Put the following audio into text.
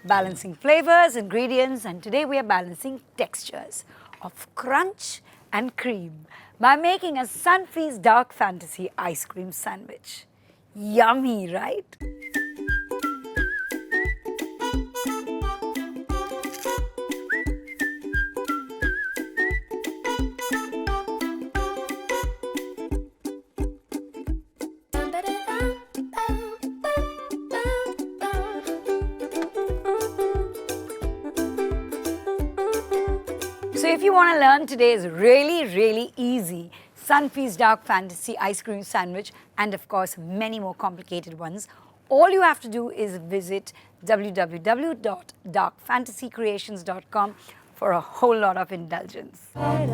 balancing flavors, ingredients, and today we are balancing textures of crunch and cream by making a Sunfeast dark fantasy ice cream sandwich. Yummy, right? So if you want to learn today's really easy Sunfeast Dark Fantasy Ice Cream Sandwich and of course many more complicated ones, all you have to do is visit www.darkfantasycreations.com for a whole lot of indulgence. Wait,